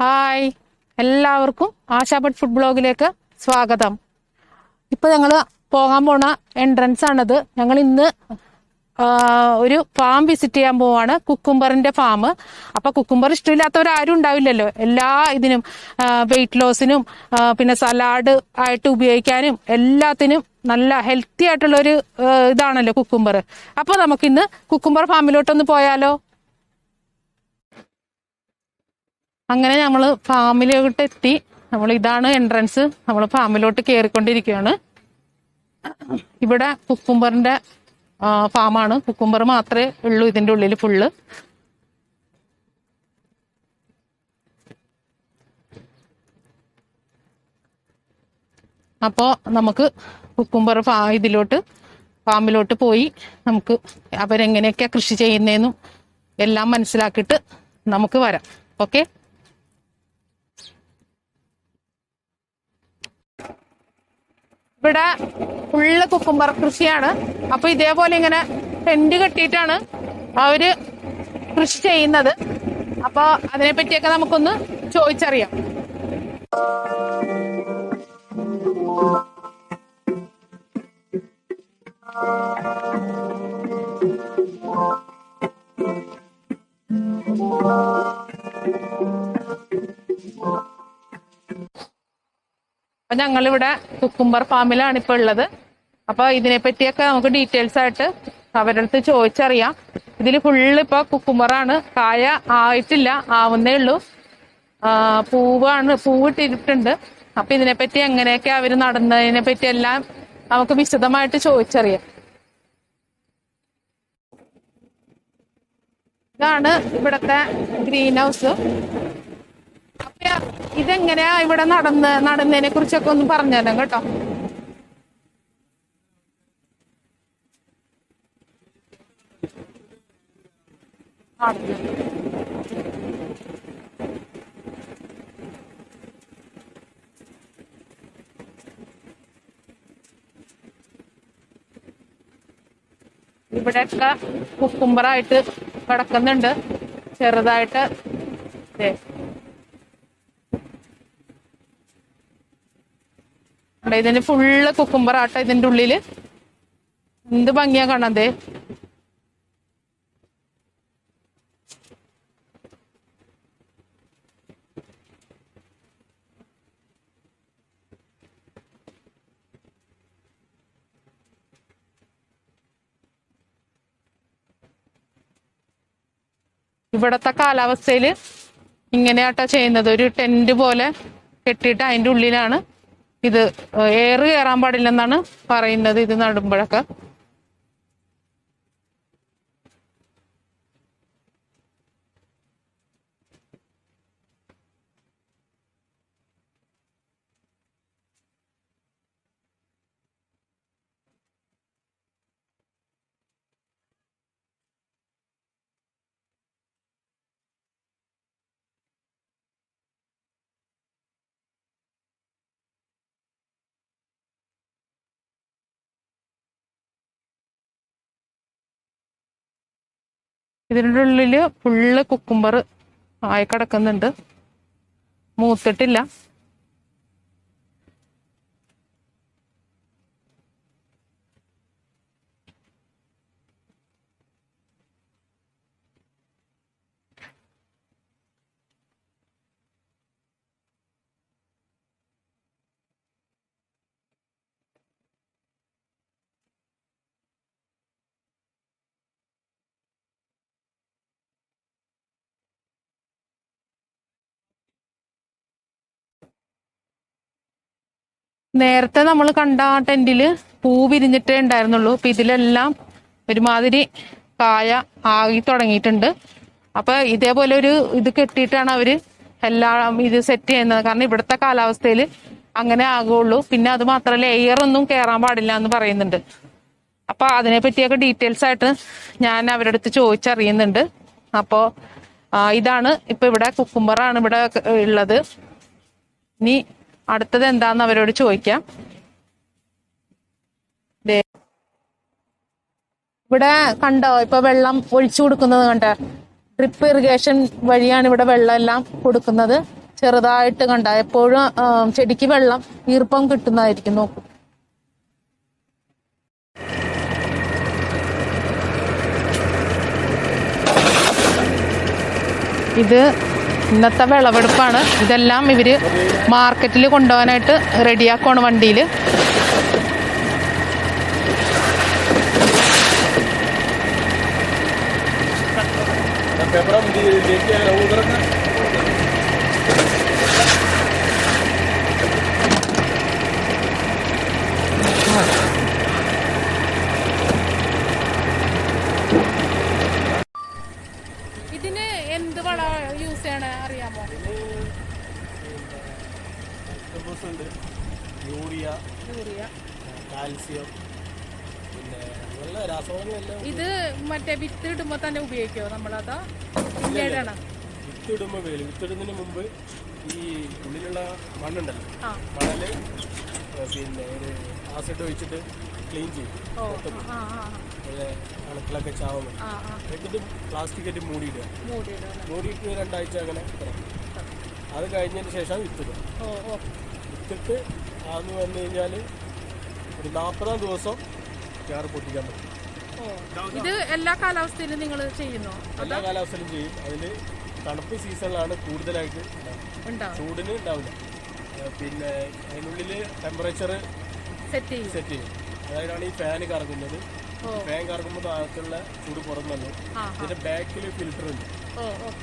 Hi, എല്ലാവർക്കും ആശാപട്ട് food ബ്ലോഗിലേക്ക് സ്വാഗതം. ഇപ്പൊ ഞങ്ങൾ പോകാൻ പോണ എൻട്രൻസ് ആണിത്. ഞങ്ങൾ ഇന്ന് ഒരു ഫാം വിസിറ്റ് ചെയ്യാൻ പോവാണ്, കുക്കുംബറിന്റെ ഫാം. അപ്പൊ കുക്കുംബർ ഇഷ്ടമില്ലാത്തവരാരും ഉണ്ടാവില്ലല്ലോ. എല്ലാ ഇതിനും വെയിറ്റ് ലോസിനും പിന്നെ സലാഡ് ആയിട്ട് ഉപയോഗിക്കാനും എല്ലാത്തിനും നല്ല ഹെൽത്തി ആയിട്ടുള്ളൊരു ഇതാണല്ലോ കുക്കുംബർ. അപ്പൊ നമുക്കിന്ന് കുക്കുംബർ ഫാമിലോട്ടൊന്ന് പോയാലോ? അങ്ങനെ നമ്മൾ ഫാമിലോട്ട് എത്തി. ഇതാണ് എൻട്രൻസ്. നമ്മൾ ഫാമിലോട്ട് കയറിക്കൊണ്ടിരിക്കുകയാണ്. ഇവിടെ കുക്കുംബറിന്റെ ഫാമാണ്. കുക്കുംബർ മാത്രമേ ഉള്ളൂ ഇതിന്റെ ഉള്ളിൽ ഫുള്ള്. അപ്പോൾ നമുക്ക് കുക്കുംബർ ഫാമിലോട്ട് പോയി നമുക്ക് അവരെങ്ങനെയൊക്കെയാ കൃഷി ചെയ്യുന്നതെന്നും എല്ലാം മനസ്സിലാക്കിയിട്ട് നമുക്ക് വരാം. ഓക്കെ. ഇവിടെ ഫുള്ള് കുക്കുംബർ കൃഷിയാണ്. അപ്പൊ ഇതേപോലെ ഇങ്ങനെ ടെന്റ് കെട്ടിയിട്ടാണ് അവര് കൃഷി ചെയ്യുന്നത്. അപ്പൊ അതിനെ പറ്റിയൊക്കെ നമുക്കൊന്ന് ചോദിച്ചറിയാം. അപ്പൊ ഞങ്ങളിവിടെ കുക്കുംബർ ഫാമിലാണ് ഇപ്പൊ ഉള്ളത്. അപ്പൊ ഇതിനെ പറ്റിയൊക്കെ നമുക്ക് ഡീറ്റെയിൽസ് ആയിട്ട് അവരുടെ അടുത്ത് ചോദിച്ചറിയാം. ഇതിൽ ഫുള്ള് ഇപ്പൊ കുക്കുംബറാണ്. കായ ആയിട്ടില്ല, ആവുന്നേ ഉള്ളൂ. പൂവിട്ടിട്ടുണ്ട്. അപ്പൊ ഇതിനെപ്പറ്റി എങ്ങനെയൊക്കെ അവര് നടന്നതിനെ പറ്റി എല്ലാം നമുക്ക് വിശദമായിട്ട് ചോദിച്ചറിയാം. ഇതാണ് ഇവിടത്തെ ഗ്രീൻ ഹൗസ്. ഇതെങ്ങനെയാ ഇവിടെ നടന്നതിനെ കുറിച്ചൊക്കെ ഒന്ന് പറഞ്ഞുതരാം കേട്ടോ. ഇവിടെയൊക്കെ കുക്കുംബറായിട്ട് കിടക്കുന്നുണ്ട് ചെറുതായിട്ട്. ഇതിന് ഫുള്ള് കുക്കുംബറാട്ട. ഇതിന്റെ ഉള്ളില് എന്ത് ഭംഗിയാ കാണാതെ. ഇവിടത്തെ കാലാവസ്ഥയില് ഇങ്ങനെയാട്ടാ ചെയ്യുന്നത്. ഒരു ടെന്റ് പോലെ കെട്ടിയിട്ട് അതിന്റെ ഉള്ളിലാണ് ഇത് എയർ കയറാൻ പാടില്ലെന്നാണ് പറയുന്നത് ഇത് നടുമ്പോഴൊക്കെ. ഇതിൻ്റെ ഉള്ളിൽ ഫുള്ള് കുക്കുംബർ ആയി കിടക്കുന്നുണ്ട്, മൂത്തിട്ടില്ല. നേരത്തെ നമ്മൾ കണ്ട ആ ടെന്റില് പൂ വിരിഞ്ഞിട്ടേ ഉണ്ടായിരുന്നുള്ളൂ. അപ്പൊ ഇതിലെല്ലാം ഒരുമാതിരി കായ ആകി തുടങ്ങിയിട്ടുണ്ട്. അപ്പൊ ഇതേപോലെ ഒരു ഇത് കെട്ടിയിട്ടാണ് അവര് എല്ലാം ഇത് സെറ്റ് ചെയ്യുന്നത്. കാരണം ഇവിടുത്തെ കാലാവസ്ഥയിൽ അങ്ങനെ ആകുള്ളൂ. പിന്നെ അത് മാത്രമല്ല എയർ ഒന്നും കയറാൻ പാടില്ല എന്ന് പറയുന്നുണ്ട്. അപ്പൊ അതിനെ പറ്റിയൊക്കെ ഡീറ്റെയിൽസ് ആയിട്ട് ഞാൻ അവരുടെ അടുത്ത് ചോദിച്ചറിയുന്നുണ്ട്. അപ്പോ ഇതാണ് ഇപ്പൊ ഇവിടെ കുക്കുംബറാണ് ഇവിടെ ഉള്ളത്. ഇനി അടുത്തത് എന്താന്ന് അവരോട് ചോദിക്കാം. ഇവിടെ കണ്ടോ ഇപ്പൊ വെള്ളം ഒഴിച്ചു കൊടുക്കുന്നത് കണ്ട, ഡ്രിപ്പ് ഇറിഗേഷൻ വഴിയാണ് ഇവിടെ വെള്ളം എല്ലാം കൊടുക്കുന്നത്. ചെറുതായിട്ട് കണ്ട, എപ്പോഴും ചെടിക്ക് വെള്ളം ഈർപ്പം കിട്ടുന്നതായിരിക്കും. നോക്കൂ, ഇത് ഇന്നത്തെ വിളവെടുപ്പാണ്. ഇതെല്ലാം ഇവര് മാർക്കറ്റിൽ കൊണ്ടുപോകാനായിട്ട് റെഡിയാക്കുവാണ് വണ്ടിയിൽ. ഇതിന് എന്ത് വള യൂസ് ചെയ്യണ അറിയാമോ? യൂറിയ, കാൽസ്യം, പിന്നെ നല്ല രാസവളങ്ങളെല്ലാം. ഇത് മറ്റേ വിത്ത് ഇടുമ്പോ തന്നെ ഉപയോഗിക്കോ നമ്മളതാ? പിന്നീടാണ് വിത്ത് ഇടുമ്പോൾ വിത്തിടുന്നതിന് മുമ്പ് ഈ ഉള്ളിലുള്ള മണ്ണുണ്ടല്ലോ, മണല് പിന്നെ ഒരു ആസിഡ് ഒഴിച്ചിട്ട് ക്ലീൻ ചെയ്യും. അണുക്കളൊക്കെ ചാവും. എന്നിട്ട് പ്ലാസ്റ്റിക് ആയിട്ട് മൂടിയിടുക. മൂടിയിട്ട് 2 ആഴ്ച അങ്ങനെ കിടക്കും. അത് കഴിഞ്ഞതിന് ശേഷം വിത്തിടുക. വിത്തിട്ട് ആന്ന് വന്നു കഴിഞ്ഞാൽ ഒരു 40-ാം ദിവസം ചാറ് പൊട്ടിക്കാൻ പറ്റും. ഇത് എല്ലാ കാലാവസ്ഥയിലും നിങ്ങൾ ചെയ്യുന്നോ? എല്ലാ കാലാവസ്ഥയിലും ചെയ്യും. അതിൽ തണുപ്പ് സീസണിലാണ് കൂടുതലായിട്ട് ചൂടിന് ഉണ്ടാവില്ല. പിന്നെ അതിനുള്ളിൽ ടെമ്പറേച്ചർ സെറ്റ് ചെയ്യും. അതായതാണ് ഈ ഫാന് കറങ്ങുന്നത്. ഫാൻ കറങ്ങുമ്പോൾ താഴത്തുള്ള ചൂട് പുറമല്ലോ. ഇതിന്റെ ബാക്കിൽ ഫിൽറ്റർ ഉണ്ട്,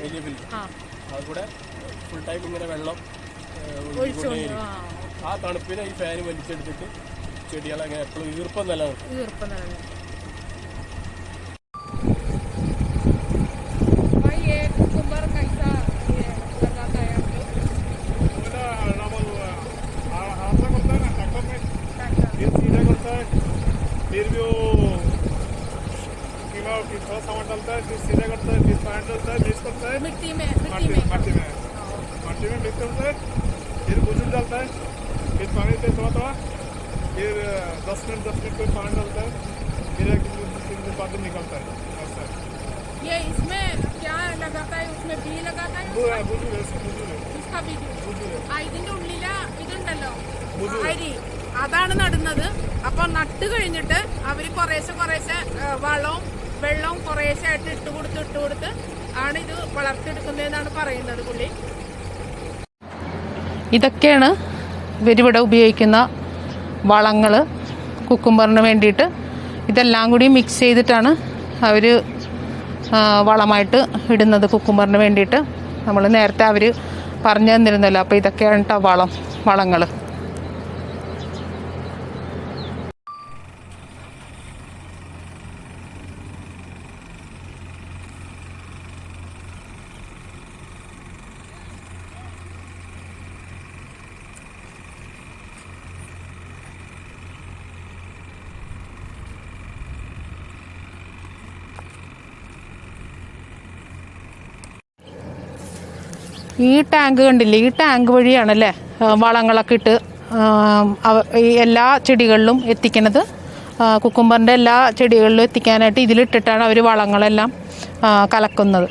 വലിയ ഫിൽറ്റർ. അതുകൂടെ ഫുൾ ടൈം ഇങ്ങനെ വെള്ളം ഒഴിച്ചുകൊണ്ടേയിരിക്കും. ആ തണുപ്പിനെ ഈ ഫാന് വലിച്ചെടുത്തിട്ട് ചെടികൾ അങ്ങനെ എപ്പോഴും ഈർപ്പം നിലനിർത്തും. फिर भी वो कीमा थोड़ा सामान डालता है, फिर सीधा करता है, फिर पानी डालता है, मिक्स करता है मिट्टी में मिक्स करता है, फिर बुजुर्ग डालता है, फिर पानी से थोड़ा फिर 10 मिनट कोई पानी डालता है, फिर 1 दिन बाद निकलता है. ऐसा ये इसमें क्या लगाता है? उसमें बी लगाता है? बुजुर्ग इसका बी ഇതിന്റെ ഉള്ളില് ഇതുണ്ടല്ലോ അരി, അതാണ് നടുന്നത്. അപ്പൊ നട്ട് കഴിഞ്ഞിട്ട് അവര് കുറേശ്ശെ വളവും വെള്ളവും കുറേശ്ശെ ആയിട്ട് ഇട്ട് കൊടുത്ത് ആണ് ഇത് വളർത്തിയെടുക്കുന്നതെന്നാണ് പറയുന്നത് പുള്ളി. ഇതൊക്കെയാണ് ഇവരിവിടെ ഉപയോഗിക്കുന്ന വളങ്ങള് കുക്കുംബറിന് വേണ്ടിയിട്ട്. ഇതെല്ലാം കൂടി മിക്സ് ചെയ്തിട്ടാണ് അവര് വളമായിട്ട് ഇടുന്നത് കുക്കുംബറിന് വേണ്ടിയിട്ട്. നമ്മൾ നേരത്തെ അവര് പറഞ്ഞു തന്നിരുന്നല്ലോ. അപ്പോൾ ഇതൊക്കെയാണ് കേട്ടോ വളങ്ങൾ. ഈ ടാങ്ക് കണ്ടില്ലേ, ഈ ടാങ്ക് വഴിയാണല്ലേ വളങ്ങളൊക്കെ ഇട്ട് ഈ എല്ലാ ചെടികളിലും എത്തിക്കുന്നത്. കുക്കുംബറിൻ്റെ എല്ലാ ചെടികളിലും എത്തിക്കാനായിട്ട് ഇതിലിട്ടിട്ടാണ് അവർ വളങ്ങളെല്ലാം കലക്കുന്നത്.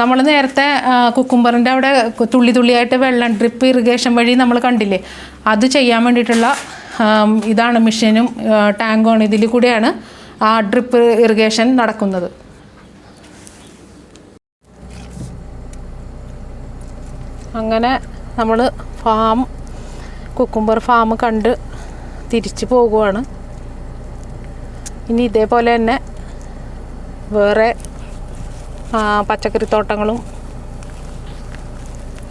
നമ്മൾ നേരത്തെ കുക്കുംബറിൻ്റെ അവിടെ തുള്ളി തുള്ളിയായിട്ട് വെള്ളം ഡ്രിപ്പ് ഇറിഗേഷൻ വഴി നമ്മൾ കണ്ടില്ലേ, അത് ചെയ്യാൻ വേണ്ടിയിട്ടുള്ള ഇതാണ് മെഷീനും ടാങ്കുമാണ്. ഇതിൽ കൂടെയാണ് ആ ഡ്രിപ്പ് ഇറിഗേഷൻ നടക്കുന്നത്. അങ്ങനെ നമ്മൾ കുക്കുംബർ ഫാം കണ്ട് തിരിച്ചു പോകുവാണ്. ഇനി ഇതേപോലെ തന്നെ വേറെ പച്ചക്കറിത്തോട്ടങ്ങളും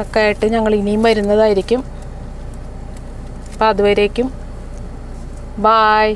ഒക്കെ ആയിട്ട് ഞങ്ങൾ ഇനിയും വരുന്നതായിരിക്കും. അപ്പോൾ അതുവരേക്കും ബായ്.